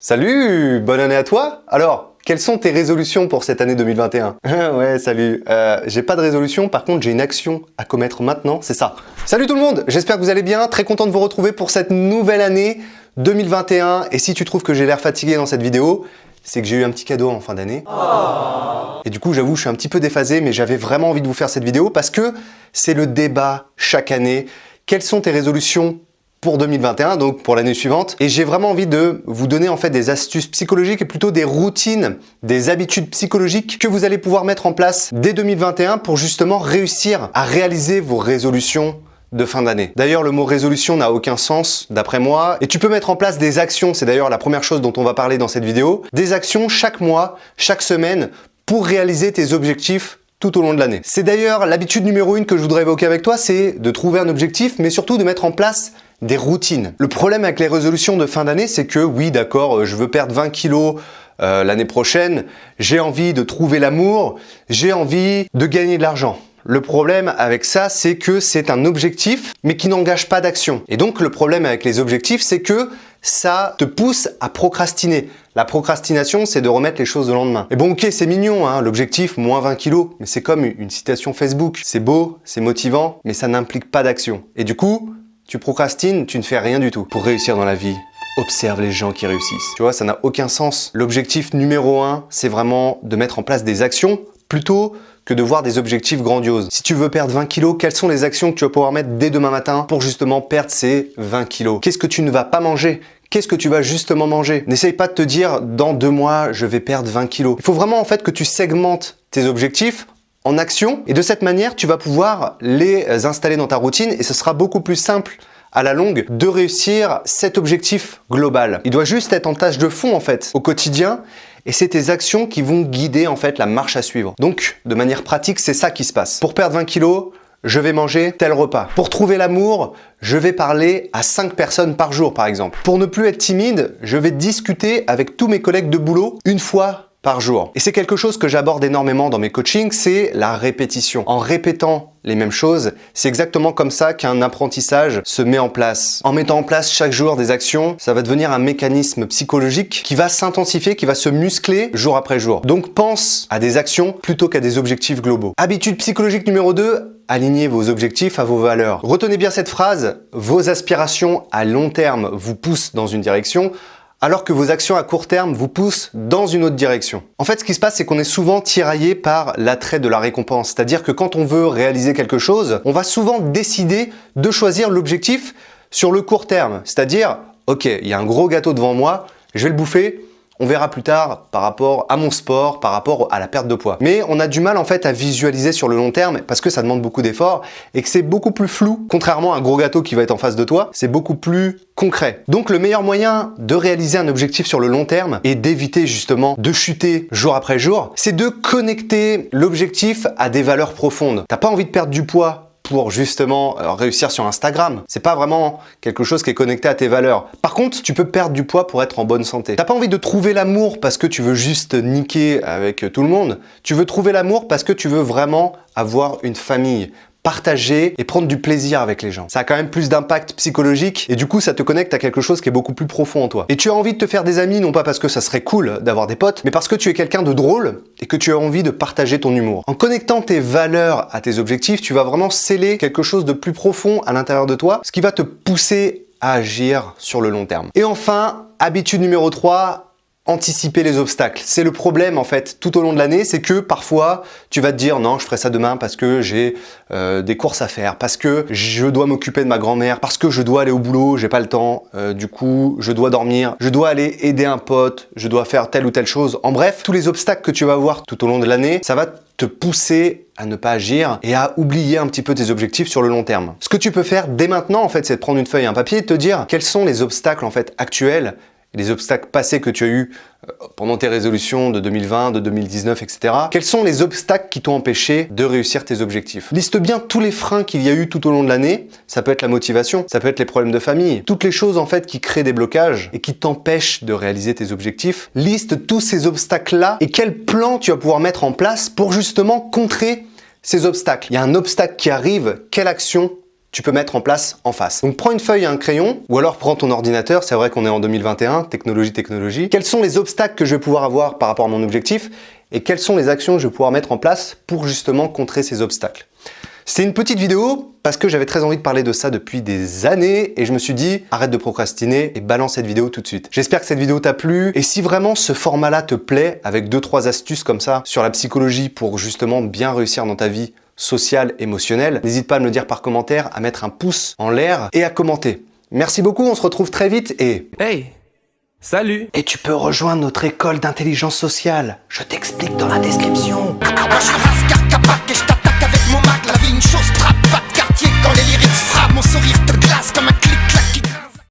Salut, bonne année à toi. Alors, quelles sont tes résolutions pour cette année 2021? Ouais, salut. J'ai pas de résolution, par contre j'ai une action à commettre maintenant, c'est ça. Salut tout le monde, j'espère que vous allez bien, très content de vous retrouver pour cette nouvelle année 2021. Et si tu trouves que j'ai l'air fatigué dans cette vidéo, c'est que j'ai eu un petit cadeau en fin d'année. Et du coup, j'avoue, je suis un petit peu déphasé, mais j'avais vraiment envie de vous faire cette vidéo parce que c'est le débat chaque année. Quelles sont tes résolutions pour 2021, donc pour l'année suivante? Et j'ai vraiment envie de vous donner en fait des astuces psychologiques et plutôt des routines, des habitudes psychologiques que vous allez pouvoir mettre en place dès 2021 pour justement réussir à réaliser vos résolutions de fin d'année. D'ailleurs, le mot résolution n'a aucun sens d'après moi et tu peux mettre en place des actions, c'est d'ailleurs la première chose dont on va parler dans cette vidéo, des actions chaque mois, chaque semaine pour réaliser tes objectifs tout au long de l'année. C'est d'ailleurs l'habitude numéro 1 que je voudrais évoquer avec toi, c'est de trouver un objectif mais surtout de mettre en place des routines. Le problème avec les résolutions de fin d'année, c'est que oui, d'accord, je veux perdre 20 kilos l'année prochaine, j'ai envie de trouver l'amour, j'ai envie de gagner de l'argent. Le problème avec ça, c'est que c'est un objectif, mais qui n'engage pas d'action. Et donc, le problème avec les objectifs, c'est que ça te pousse à procrastiner. La procrastination, c'est de remettre les choses au lendemain. Et bon, ok, c'est mignon, hein, l'objectif, moins 20 kilos, mais c'est comme une citation Facebook. C'est beau, c'est motivant, mais ça n'implique pas d'action. Et du coup, tu procrastines, tu ne fais rien du tout. Pour réussir dans la vie, observe les gens qui réussissent. Tu vois, ça n'a aucun sens. L'objectif numéro 1, c'est vraiment de mettre en place des actions plutôt que de voir des objectifs grandioses. Si tu veux perdre 20 kilos, quelles sont les actions que tu vas pouvoir mettre dès demain matin pour justement perdre ces 20 kilos? Qu'est-ce que tu ne vas pas manger? Qu'est-ce que tu vas justement manger? N'essaye pas de te dire, dans 2 mois, je vais perdre 20 kilos. Il faut vraiment en fait que tu segmentes tes objectifs en action et de cette manière, tu vas pouvoir les installer dans ta routine et ce sera beaucoup plus simple à la longue de réussir cet objectif global. Il doit juste être en tâche de fond en fait au quotidien et c'est tes actions qui vont guider en fait la marche à suivre. Donc de manière pratique, c'est ça qui se passe. Pour perdre 20 kilos, je vais manger tel repas. Pour trouver l'amour, je vais parler à 5 personnes par jour par exemple. Pour ne plus être timide, je vais discuter avec tous mes collègues de boulot une fois par jour. Et c'est quelque chose que j'aborde énormément dans mes coachings, c'est la répétition. En répétant les mêmes choses, c'est exactement comme ça qu'un apprentissage se met en place. En mettant en place chaque jour des actions, ça va devenir un mécanisme psychologique qui va s'intensifier, qui va se muscler jour après jour. Donc pense à des actions plutôt qu'à des objectifs globaux. Habitude psychologique numéro 2, alignez vos objectifs à vos valeurs. Retenez bien cette phrase, vos aspirations à long terme vous poussent dans une direction, alors que vos actions à court terme vous poussent dans une autre direction. En fait, ce qui se passe, c'est qu'on est souvent tiraillé par l'attrait de la récompense. C'est-à-dire que quand on veut réaliser quelque chose, on va souvent décider de choisir l'objectif sur le court terme. C'est-à-dire, ok, il y a un gros gâteau devant moi, je vais le bouffer, on verra plus tard par rapport à mon sport, par rapport à la perte de poids. Mais on a du mal en fait à visualiser sur le long terme parce que ça demande beaucoup d'efforts et que c'est beaucoup plus flou. Contrairement à un gros gâteau qui va être en face de toi, c'est beaucoup plus concret. Donc le meilleur moyen de réaliser un objectif sur le long terme et d'éviter justement de chuter jour après jour, c'est de connecter l'objectif à des valeurs profondes. T'as pas envie de perdre du poids pour justement réussir sur Instagram. C'est pas vraiment quelque chose qui est connecté à tes valeurs. Par contre, tu peux perdre du poids pour être en bonne santé. T'as pas envie de trouver l'amour parce que tu veux juste niquer avec tout le monde. Tu veux trouver l'amour parce que tu veux vraiment avoir une famille, partager et prendre du plaisir avec les gens. Ça a quand même plus d'impact psychologique et du coup ça te connecte à quelque chose qui est beaucoup plus profond en toi. Et tu as envie de te faire des amis non pas parce que ça serait cool d'avoir des potes, mais parce que tu es quelqu'un de drôle et que tu as envie de partager ton humour. En connectant tes valeurs à tes objectifs, tu vas vraiment sceller quelque chose de plus profond à l'intérieur de toi, ce qui va te pousser à agir sur le long terme. Et enfin, habitude numéro 3, anticiper les obstacles. C'est le problème en fait tout au long de l'année, c'est que parfois tu vas te dire non, je ferai ça demain parce que j'ai des courses à faire, parce que je dois m'occuper de ma grand-mère, parce que je dois aller au boulot, j'ai pas le temps, du coup je dois dormir, je dois aller aider un pote, je dois faire telle ou telle chose. En bref, tous les obstacles que tu vas avoir tout au long de l'année, ça va te pousser à ne pas agir et à oublier un petit peu tes objectifs sur le long terme. Ce que tu peux faire dès maintenant en fait, c'est de prendre une feuille et un papier et de te dire quels sont les obstacles en fait actuels, les obstacles passés que tu as eu pendant tes résolutions de 2020, de 2019, etc. Quels sont les obstacles qui t'ont empêché de réussir tes objectifs? Liste bien tous les freins qu'il y a eu tout au long de l'année. Ça peut être la motivation, ça peut être les problèmes de famille, toutes les choses en fait qui créent des blocages et qui t'empêchent de réaliser tes objectifs. Liste tous ces obstacles-là et quel plan tu vas pouvoir mettre en place pour justement contrer ces obstacles. Il y a un obstacle qui arrive, quelle action tu peux mettre en place en face. Donc prends une feuille et un crayon, ou alors prends ton ordinateur, c'est vrai qu'on est en 2021, technologie. Quels sont les obstacles que je vais pouvoir avoir par rapport à mon objectif et quelles sont les actions que je vais pouvoir mettre en place pour justement contrer ces obstacles. C'est une petite vidéo parce que j'avais très envie de parler de ça depuis des années et je me suis dit arrête de procrastiner et balance cette vidéo tout de suite. J'espère que cette vidéo t'a plu et si vraiment ce format-là te plaît avec 2-3 astuces comme ça sur la psychologie pour justement bien réussir dans ta vie sociale, émotionnelle, n'hésite pas à me le dire par commentaire, à mettre un pouce en l'air et à commenter. Merci beaucoup, on se retrouve très vite et... Hey, salut! Et tu peux rejoindre notre école d'intelligence sociale. Je t'explique dans la description. Moi je suis Raskar Kapak et je t'attaque avec mon mag. La vie une chose trappe, pas de quartier quand les lyrics frappent. Mon sourire te glace comme un